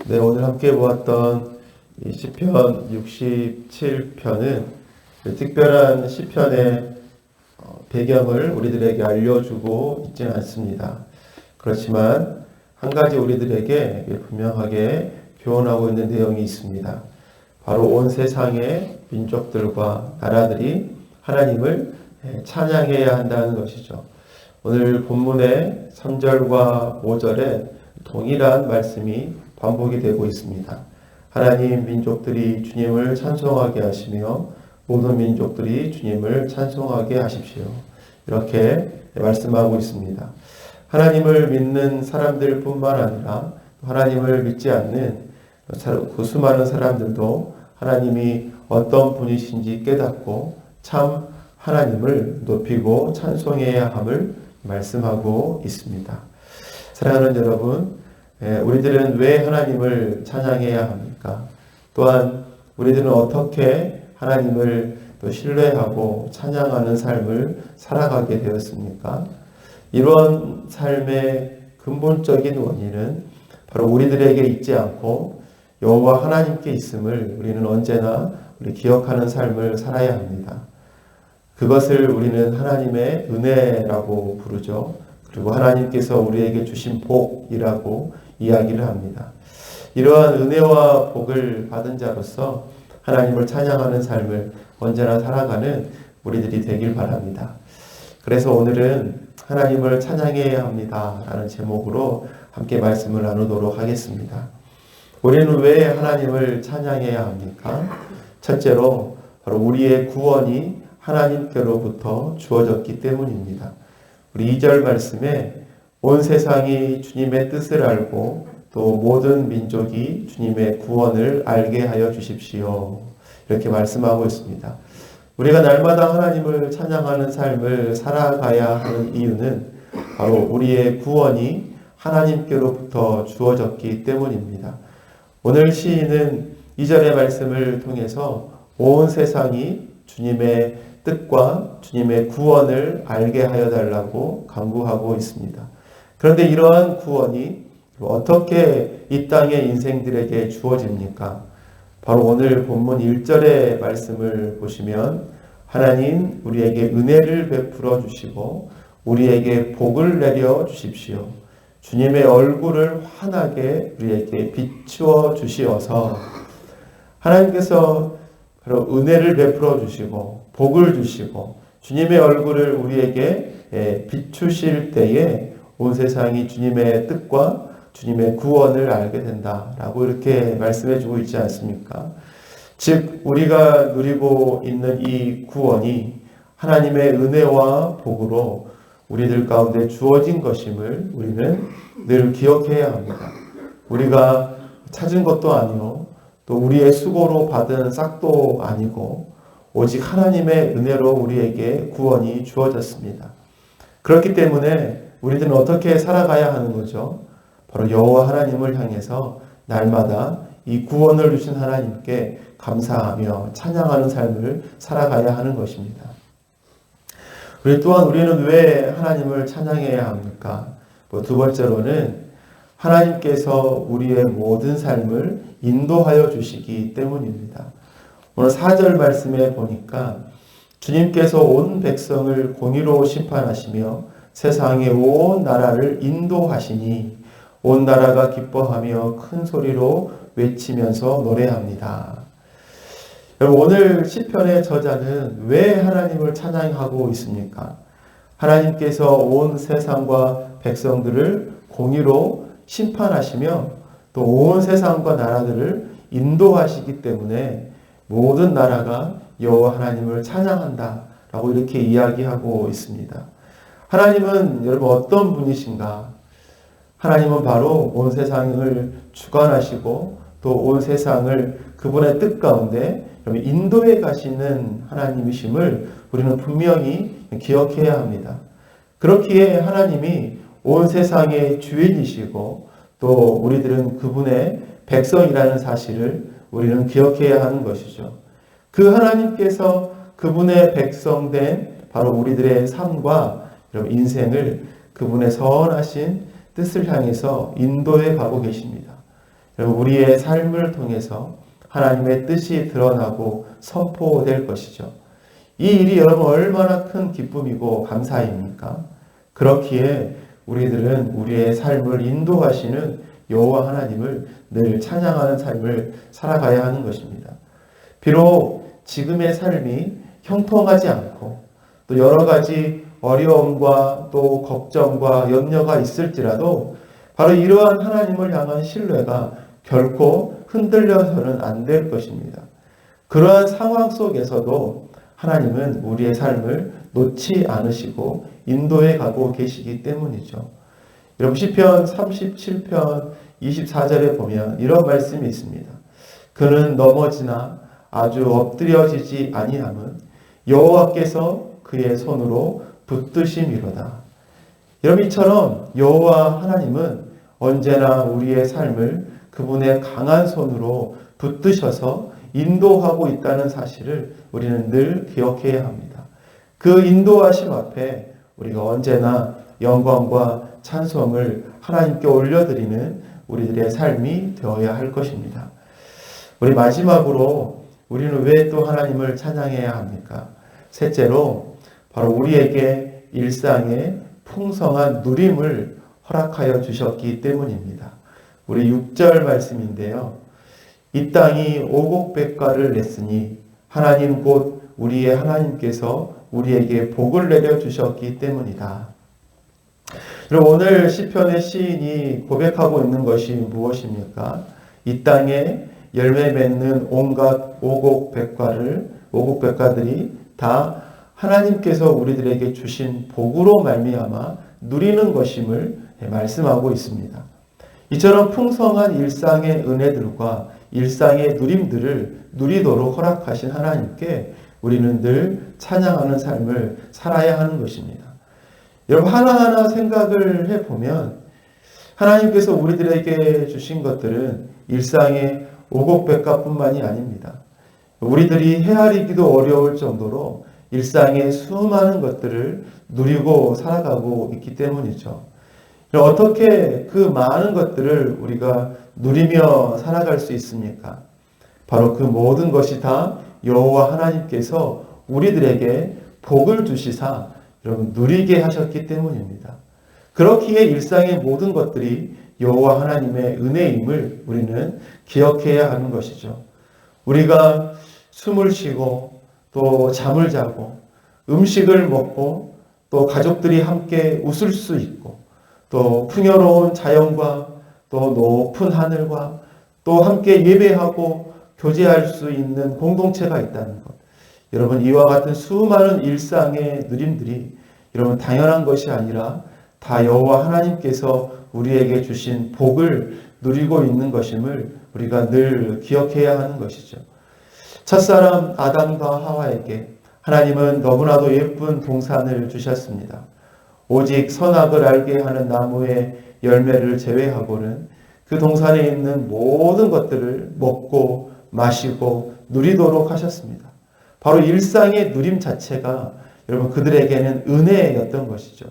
네, 오늘 함께 보았던 이 시편 67편은 특별한 시편의 배경을 우리들에게 알려주고 있지는 않습니다. 그렇지만 한 가지 우리들에게 분명하게 교훈하고 있는 내용이 있습니다. 바로 온 세상의 민족들과 나라들이 하나님을 찬양해야 한다는 것이죠. 오늘 본문의 3절과 5절에 동일한 말씀이 반복이 되고 있습니다. 하나님 민족들이 주님을 찬송하게 하시며 모든 민족들이 주님을 찬송하게 하십시오. 이렇게 말씀하고 있습니다. 하나님을 믿는 사람들 뿐만 아니라 하나님을 믿지 않는 그 수많은 사람들도 하나님이 어떤 분이신지 깨닫고 참 하나님을 높이고 찬송해야 함을 말씀하고 있습니다. 사랑하는 여러분, 우리들은 왜 하나님을 찬양해야 합니까? 또한 우리들은 어떻게 하나님을 또 신뢰하고 찬양하는 삶을 살아가게 되었습니까? 이런 삶의 근본적인 원인은 바로 우리들에게 있지 않고 여호와 하나님께 있음을 우리는 언제나 기억하는 삶을 살아야 합니다. 그것을 우리는 하나님의 은혜라고 부르죠. 그리고 하나님께서 우리에게 주신 복이라고 이야기를 합니다. 이러한 은혜와 복을 받은 자로서 하나님을 찬양하는 삶을 언제나 살아가는 우리들이 되길 바랍니다. 그래서 오늘은 하나님을 찬양해야 합니다 라는 제목으로 함께 말씀을 나누도록 하겠습니다. 우리는 왜 하나님을 찬양해야 합니까? 첫째로 바로 우리의 구원이 하나님께로부터 주어졌기 때문입니다. 우리 2절 말씀에 온 세상이 주님의 뜻을 알고 또 모든 민족이 주님의 구원을 알게 하여 주십시오. 이렇게 말씀하고 있습니다. 우리가 날마다 하나님을 찬양하는 삶을 살아가야 하는 이유는 바로 우리의 구원이 하나님께로부터 주어졌기 때문입니다. 오늘 시인은 2절의 말씀을 통해서 온 세상이 주님의 뜻과 주님의 구원을 알게 하여 달라고 간구하고 있습니다. 그런데 이러한 구원이 어떻게 이 땅의 인생들에게 주어집니까? 바로 오늘 본문 1절의 말씀을 보시면 하나님 우리에게 은혜를 베풀어 주시고 우리에게 복을 내려 주십시오. 주님의 얼굴을 환하게 우리에게 비추어 주시어서 하나님께서 바로 은혜를 베풀어 주시고 복을 주시고 주님의 얼굴을 우리에게 비추실 때에 온 세상이 주님의 뜻과 주님의 구원을 알게 된다라고 이렇게 말씀해 주고 있지 않습니까? 즉 우리가 누리고 있는 이 구원이 하나님의 은혜와 복으로 우리들 가운데 주어진 것임을 우리는 늘 기억해야 합니다. 우리가 찾은 것도 아니요 또 우리의 수고로 받은 싹도 아니고 오직 하나님의 은혜로 우리에게 구원이 주어졌습니다. 그렇기 때문에 우리들은 어떻게 살아가야 하는 거죠? 바로 여호와 하나님을 향해서 날마다 이 구원을 주신 하나님께 감사하며 찬양하는 삶을 살아가야 하는 것입니다. 우리는 왜 하나님을 찬양해야 합니까? 두 번째로는 하나님께서 우리의 모든 삶을 인도하여 주시기 때문입니다. 오늘 4절 말씀에 보니까 주님께서 온 백성을 공의로 심판하시며 세상의 온 나라를 인도하시니 온 나라가 기뻐하며 큰 소리로 외치면서 노래합니다. 여러분 오늘 시편의 저자는 왜 하나님을 찬양하고 있습니까? 하나님께서 온 세상과 백성들을 공의로 심판하시며 또 온 세상과 나라들을 인도하시기 때문에 모든 나라가 여호와 하나님을 찬양한다라고 이렇게 이야기하고 있습니다. 하나님은 여러분 어떤 분이신가? 하나님은 바로 온 세상을 주관하시고 또 온 세상을 그분의 뜻 가운데 인도해 가시는 하나님이심을 우리는 분명히 기억해야 합니다. 그렇기에 하나님이 온 세상의 주인이시고 또 우리들은 그분의 백성이라는 사실을 우리는 기억해야 하는 것이죠. 그 하나님께서 그분의 백성된 바로 우리들의 삶과 인생을 그분의 선하신 뜻을 향해서 인도해 가고 계십니다. 우리의 삶을 통해서 하나님의 뜻이 드러나고 선포될 것이죠. 이 일이 여러분 얼마나 큰 기쁨이고 감사입니까? 그렇기에 우리들은 우리의 삶을 인도하시는 여호와 하나님을 늘 찬양하는 삶을 살아가야 하는 것입니다. 비록 지금의 삶이 형통하지 않고 또 여러 가지 어려움과 또 걱정과 염려가 있을지라도 바로 이러한 하나님을 향한 신뢰가 결코 흔들려서는 안 될 것입니다. 그러한 상황 속에서도 하나님은 우리의 삶을 놓지 않으시고 인도해 가고 계시기 때문이죠. 여러분 시편 37편 24절에 보면 이런 말씀이 있습니다. 그는 넘어지나 아주 엎드려지지 아니함은 여호와께서 그의 손으로 붙드심이로다. 여러분 이처럼 여호와 하나님은 언제나 우리의 삶을 그분의 강한 손으로 붙드셔서 인도하고 있다는 사실을 우리는 늘 기억해야 합니다. 그 인도하심 앞에 우리가 언제나 영광과 찬송을 하나님께 올려드리는 우리들의 삶이 되어야 할 것입니다. 우리 마지막으로 우리는 왜 또 하나님을 찬양해야 합니까? 셋째로 바로 우리에게 일상의 풍성한 누림을 허락하여 주셨기 때문입니다. 우리 6절 말씀인데요. 이 땅이 오곡백과를 냈으니 하나님 곧 우리의 하나님께서 우리에게 복을 내려 주셨기 때문이다. 오늘 시편의 시인이 고백하고 있는 것이 무엇입니까? 이 땅에 열매 맺는 온갖 오곡백과들이 다 하나님께서 우리들에게 주신 복으로 말미암아 누리는 것임을 말씀하고 있습니다. 이처럼 풍성한 일상의 은혜들과 일상의 누림들을 누리도록 허락하신 하나님께 우리는 늘 찬양하는 삶을 살아야 하는 것입니다. 여러분 하나하나 생각을 해보면 하나님께서 우리들에게 주신 것들은 일상의 오곡백과뿐만이 아닙니다. 우리들이 헤아리기도 어려울 정도로 일상의 수많은 것들을 누리고 살아가고 있기 때문이죠. 어떻게 그 많은 것들을 우리가 누리며 살아갈 수 있습니까? 바로 그 모든 것이 다 여호와 하나님께서 우리들에게 복을 주시사 여러분 누리게 하셨기 때문입니다. 그렇기에 일상의 모든 것들이 여호와 하나님의 은혜임을 우리는 기억해야 하는 것이죠. 우리가 숨을 쉬고 또 잠을 자고 음식을 먹고 또 가족들이 함께 웃을 수 있고 또 풍요로운 자연과 또 높은 하늘과 또 함께 예배하고 교제할 수 있는 공동체가 있다는 것. 여러분 이와 같은 수많은 일상의 누림들이 여러분 당연한 것이 아니라 다 여호와 하나님께서 우리에게 주신 복을 누리고 있는 것임을 우리가 늘 기억해야 하는 것이죠. 첫사람 아담과 하와에게 하나님은 너무나도 예쁜 동산을 주셨습니다. 오직 선악을 알게 하는 나무의 열매를 제외하고는 그 동산에 있는 모든 것들을 먹고 마시고 누리도록 하셨습니다. 바로 일상의 누림 자체가 여러분 그들에게는 은혜였던 것이죠.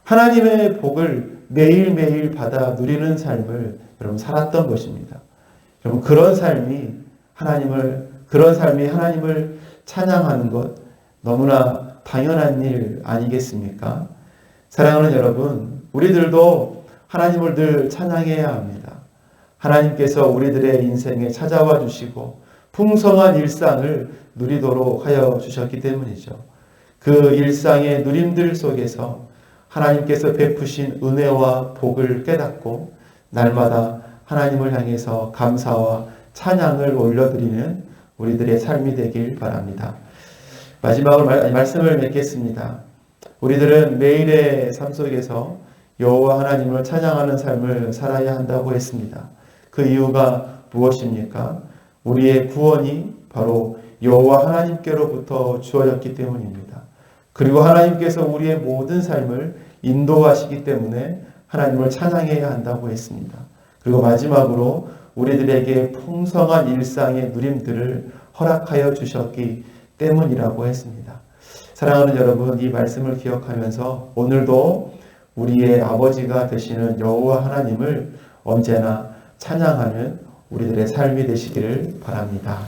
하나님의 복을 매일매일 받아 누리는 삶을 여러분 살았던 것입니다. 여러분 그런 삶이 하나님을 찬양하는 것 너무나 당연한 일 아니겠습니까? 사랑하는 여러분, 우리들도 하나님을 늘 찬양해야 합니다. 하나님께서 우리들의 인생에 찾아와 주시고 풍성한 일상을 누리도록 하여 주셨기 때문이죠. 그 일상의 누림들 속에서 하나님께서 베푸신 은혜와 복을 깨닫고 날마다 하나님을 향해서 감사와 찬양을 올려드리는 우리들의 삶이 되길 바랍니다. 마지막으로 말씀을 맺겠습니다. 우리들은 매일의 삶 속에서 여호와 하나님을 찬양하는 삶을 살아야 한다고 했습니다. 그 이유가 무엇입니까? 우리의 구원이 바로 여호와 하나님께로부터 주어졌기 때문입니다. 그리고 하나님께서 우리의 모든 삶을 인도하시기 때문에 하나님을 찬양해야 한다고 했습니다. 그리고 마지막으로 우리들에게 풍성한 일상의 누림들을 허락하여 주셨기 때문이라고 했습니다. 사랑하는 여러분, 이 말씀을 기억하면서 오늘도 우리의 아버지가 되시는 여호와 하나님을 언제나 찬양하는 우리들의 삶이 되시기를 바랍니다.